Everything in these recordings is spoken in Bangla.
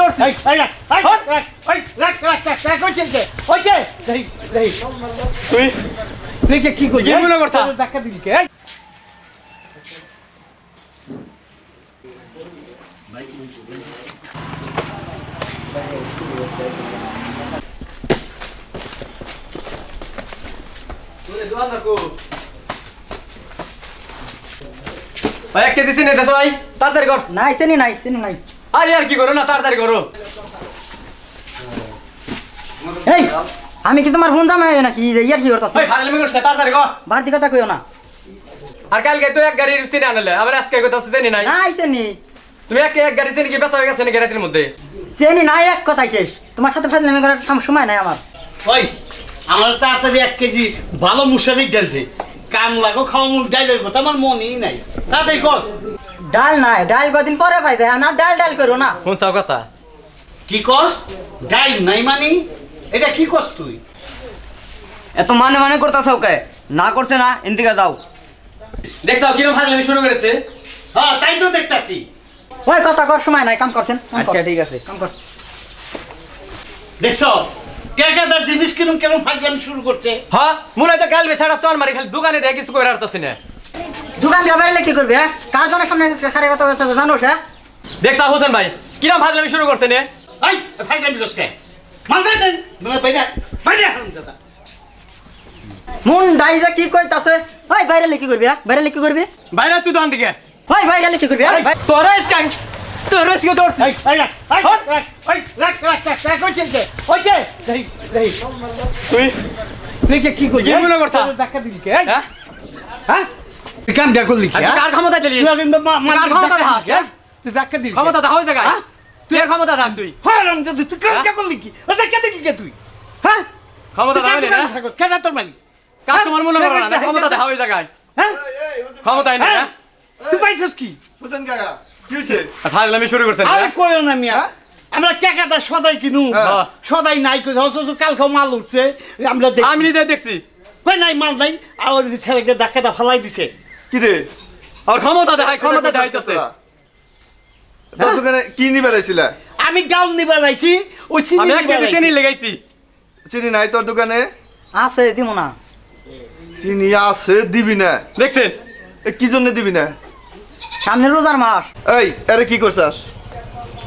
তোর এই রাখ হইছে দেই তুই কি করছিস কি মনে করছা? ধাক্কা দিলি কে ভাই এক কেজি চিনি দেছো ভাই তাড়াতাড়ি কর। নাই চিনি নাই আরে আর কি করো না তাড়াতাড়ি করো। এই আমি কি তোমার বোন জামাই নাকি ইয়ার কি করতাছ ভাই ফাজলামি করছ তাড়াতাড়ি কর। বাড়তি কথা কইও না আর কালকে তুই এক গাড়ির চিনি আনলে আবার আজকে কথা চিনি নাই। নাই চিনি তুমি এক গাড়ি চিনি কি বেচা হয়ে গেছে নাকি রাতের মধ্যে? চিনি নাই এক কথাই শেষ তোমার সাথে ফাজলামি করার সময় নাই আমার ওই আমার তাড়াতাড়ি 1 কেজি ভালো মুশারিক ডাল দে কাম লাগো খাওয়া মুখ ডালের কথা আমার মনেই নাই তাড়াতাড়ি কর ডাল নাই ডাল কদিন পরে পাইবে না ডাল করো না কোন চাও কথা? কি কস ডাল নাই মানে এটা কি কস তুই এত মানে করতেছ ওকে না করছে না এদিকে যাও। দেখছো কিরকম ফাজলামি শুরু করেছে? হ্যাঁ তাই তো দেখতাছি ওই কথা কর সময় নাই কাম করছেন আচ্ছা ঠিক আছে কাম কর দেখছো কেকাদা জিনিস কেরম ফাজলামি শুরু করছে হ্যাঁ মনে হয় তো গাল বেছাড়া চল মারি খালি দোকানে দেখে কিছু করে আরতাছি না। দোকান গাবারে কি করবে কার জনের সামনে খারে কথা বলছ জানো সে দেখছো হোসেন ভাই কিরকম ফাজলামি শুরু করছে নে? এই ফাজলামি করছ কে মানতে দেন মানে বাইরে হারামজাদা মন ডাইজা কি কইতাছে ওই বাইরে কি করবি বাইরে কি করবি বাইরে তুই দোকান দিকে ওই বাইরে কি করবি তোরা স্ক্যাং তোরা স্ক্যাং তোর এই রাখ হইছে তুই কি করবি কি মনে করছা? ধাক্কা দিলি কে হ্যাঁ হ্যাঁ তুই কাম যা করলি আর তুই কার ক্ষমতা দিলি? কার ক্ষমতা দেখাস, হ্যাঁ? তুই ধাক্কা দিলি ক্ষমতা দেখা হয়ে যায় তুই এর ক্ষমতা দেখাস তুই হারামজাদা তুই কাম যা করলি কি ও ধাক্কা দিলি কে তুই হ্যাঁ ক্ষমতা দেখা হইলে না কেন তোর মালি কাস্টমার মনে করো না ক্ষমতা দেখা হয়ে যায় হ্যাঁ ক্ষমতা নাই না তুই পাইছস কি হোসেন কাকা কি হইছে? ফাজলামি শুরু করছেন আরে কইও না মিয়া আমরা কেকাদা সদাই কিনু হ্যাঁ। সদাই নাই কই অথচ কালকে মাল উঠছে আমরা দেখছি আমি নিজে দেখছি কই নাই মাল নাই আর ওই যে ছেলেকে ধাক্কাটা ফালাই দিছে কি রে আর ক্ষমতা দেখাইতেছে তোর দোকানে কি নিবে রাইছিলা? আমি গাউন নিবা যাইছি ওই চিনি আমি এক নিবা কেজি যাইছি। চিনি লেগাইছি। চিনি নাই তোর দোকানে? আছে দিমু না চিনি আছে দিবি না? দেখছেন এ কি জন্য দিবি না? সামনে রোজার মাস এই আরে কি করছাস?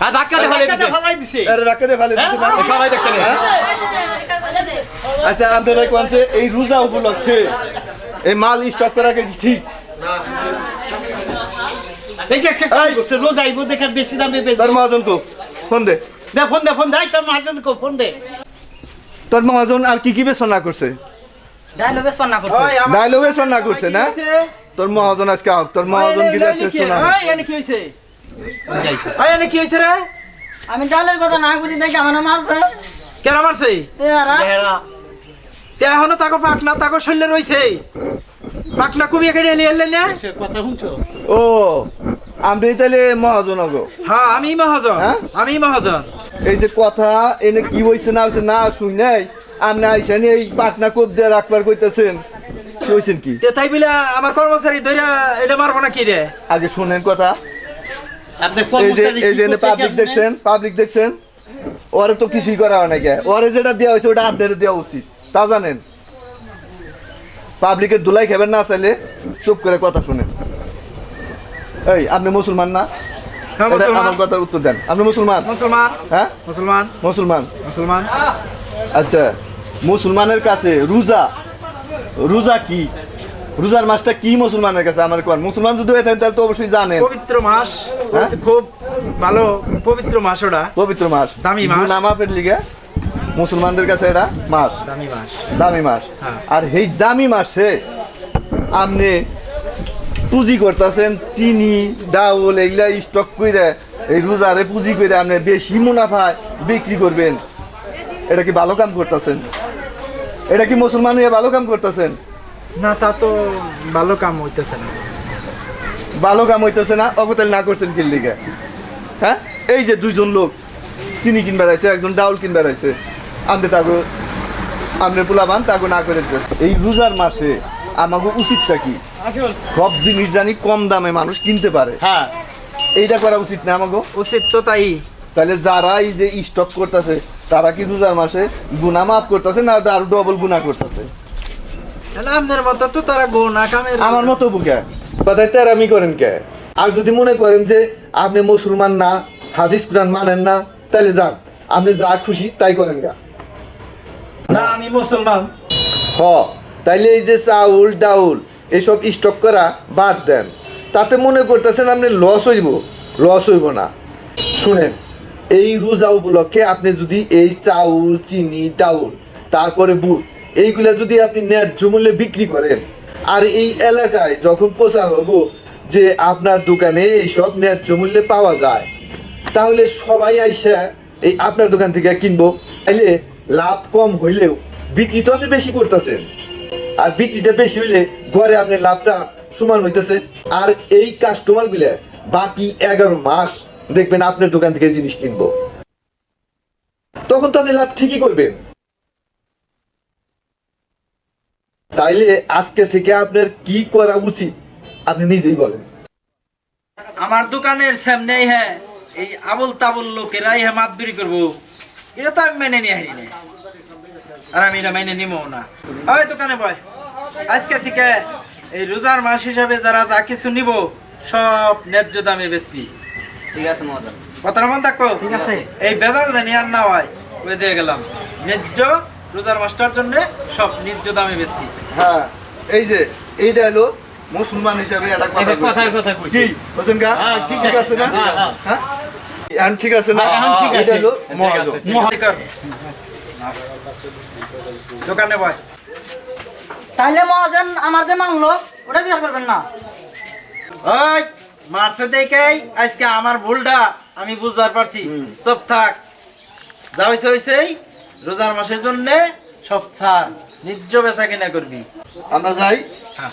আর ধাক্কা দেখালে ধাক্কাটা ফালাই দিছে আরে রাখে দে ফেলে দিছে না? সবাই দেখছেন আচ্ছা আপনারা কোনছে এই রোজা উপলক্ষে এই মাল স্টক করা কি ঠিক? দেখি একটা কাজ করছে রোজ আইবো দেখার বেশি দামে বেচবে তোর মহাজন কো ফোন দে। ফোন দে তোর মহাজন কো ফোন দে তোর মহাজন আর কি বেচনা করছে? ডাইলো বেশ পান্না করছে ডায়লগ বেচনা করছে না? তোর মহাজন আজকে আপ তোর মহাজন কি আজকে শোনা? কি হইছে এনে কি হইছে রে? আমি ডালের কথা না বুঝি দেখি আমার মারছে কেন মারছে? এরা তে এখনো তাকো পাকনা তাকো শরীরে রইছে পাকনা কমিয়ে কেটে এলে না? সে কথা শুনছো ও আমি তাহলে মহাজন গো। হ্যাঁ আমি মহাজন হ্যাঁ? আমি মহাজন। এই যে কথা এনে কি হইছে না হইছে না শুই নাই আপনি আইসেন এই পাটনা কোপ দিয়ে রাখবার কইতেছেন কি হইছেন কি? তে তাই বলে আমার কর্মচারী ধইরা এটা মারবো না কি রে? আগে শুনেন কথা আপনি এই যে পাবলিক দেখছেন ওরে তো কিছুই করা হয় না কে ওরে যেটা দেওয়া হয়েছে ওটা আপনাদের দেওয়া উচিত তা জানেন পাবলিকের ধুলাই খাবেন না চাইলে চুপ করে কথা শুনেন এই আপনি মুসলমান না? হ্যাঁ, এটা মুসলমান। আমার কথার উত্তর দেন আপনি মুসলমান? মুসলমান হ্যাঁ মুসলমান মুসলমান মুসলমান। আচ্ছা মুসলমানের কাছে রোজা কি রোজার মাসটা কি মুসলমানের কাছে আমার কোন মুসলমান যদি হয়ে থাকেন তাহলে তো অবশ্যই জানেন পবিত্র মাস হ্যাঁ? খুব ভালো পবিত্র মাস ওটা পবিত্র মাস দামি মাস। নামাজের লিগে মুসলমানদের কাছে এটা মাস দামি মাস। দামি মাস হ্যাঁ। আর এই দামি মাসে আপনি পুঁজি করতেছেন চিনি ডাউল এগুলা স্টক করে এই রোজারে পুঁজি করে আপনি বেশি মুনাফায় বিক্রি করবেন এটা কি ভালো কাম করতেছেন? এটা কি মুসলমান হয়ে ভালো কাম করতেছেন? না তা তো ভালো কাম হইতেছে না। ভালো কাম হইতেছে না অবতাল না করছেন কি লিগে? হ্যাঁ এই যে দুইজন লোক চিনি কিনবার আইছে একজন ডাউল কিনবার আইছে আপনি তাকে আপনি পোলাবান তাকে না করে দিতেছে এই রোজার মাসে আমাকে উচিতটা কি সব জিনিস জানি কম দামে মানুষ কিনতে পারে হ্যাঁ এইটা করা উচিত না আমাকে? উচিত তো তাই তাহলে যারা এই যে স্টক করতেছে তারা কি রোজার মাসে গুনাহ মাফ করতেছে না আরো ডবল গুনাহ করতেছে? তাহলে আপনার মতো তো তারা গোনা কামের আমার মতো বুকে কথায় তেরামি করেন কে? আর যদি মনে করেন যে আপনি মুসলমান না, হাদিস কোরআন মানেন না, তাহলে যান, আপনি যা খুশি তাই করেন গা। না আমি মুসলমান। হ, তাইলে এই যে চাউল ডাউল এসব স্টক করা বাদ দেন। তাতে মনে করতেছেন আপনি লস হইব না। শুনেন, এই রোজা উপলক্ষে আপনি যদি এই চাউল চিনি ডাউল তারপরে বুট এইগুলা যদি আপনি ন্যায্য মূল্যে বিক্রি করেন, আর এই এলাকায় যখন প্রচার হবো যে আপনার দোকানে এইসব ন্যায্য মূল্যে পাওয়া যায়, তাহলে সবাই আইসা এই আপনার দোকান থেকে কিনবো। তাইলে লাভ কম হইলেও বিক্রি তো আপনি বেশি করতেছেন, আর বিক্রিটা বেশি হইলে ঘরে আপনি লাভটা সমান হইতেছে। আর এই কাস্টমার গুলা বাকি 11 মাস দেখবেন আপনার দোকান থেকে জিনিস কিনবো, তখন তো আপনি লাভ ঠিকই করবেন। তাইলে আজকে থেকে আপনার কি করা উচিত আপনি নিজেই বলেন। আমার দোকানের সামনে হ্যাঁ এই আবুল তাবুল লোকেরাই হ্যাঁ মাতবুরি করবো, এটা তো আমি মেনে নিয়ে হারি না, আর আমি এটা মেনে নিবো না। ওই দোকানে বয়, আজকে থেকে এই রোজার মাস হিসাবে যারা যা কিছু নিব সব ন্যায্য দামে বেচবি। ঠিক আছে মহাজন। কথাটা মন থাকবো? ঠিক আছে। এই বেদাল জানি আর না হয় ওই দিয়ে গেলাম, ন্যায্য রোজার মাসটার জন্য সব ন্যায্য দামে বেচবি। হ্যাঁ, এই যে এইটা হলো মুসলমান হিসাবে একটা কথা কইছি। কি হোসেন কা? ঠিক আছে না? হ্যাঁ, এখন ঠিক আছে না? এটা হলো মহাজন। মহাদিকর দোকানে বয়। তাহলে মহাজন আমার যে মানলো ওটা বিচার করবেন না? ওই মারছে দেখেই আজকে আমার ভুলটা আমি বুঝবার পারছি। সব থাক, যা হয়েছে হয়েছেই, রোজার মাসের জন্য সব ছাড়, ন্যায্য বেচা কিনা করবি। আমরা যাই। হ্যাঁ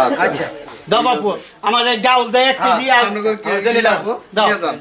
আচ্ছা, আচ্ছা দাও বাপু, আমার এই ডাউল দেয় 1 কেজি আর আপনাকে কি লাগবো? দাও। নিয়ে যান।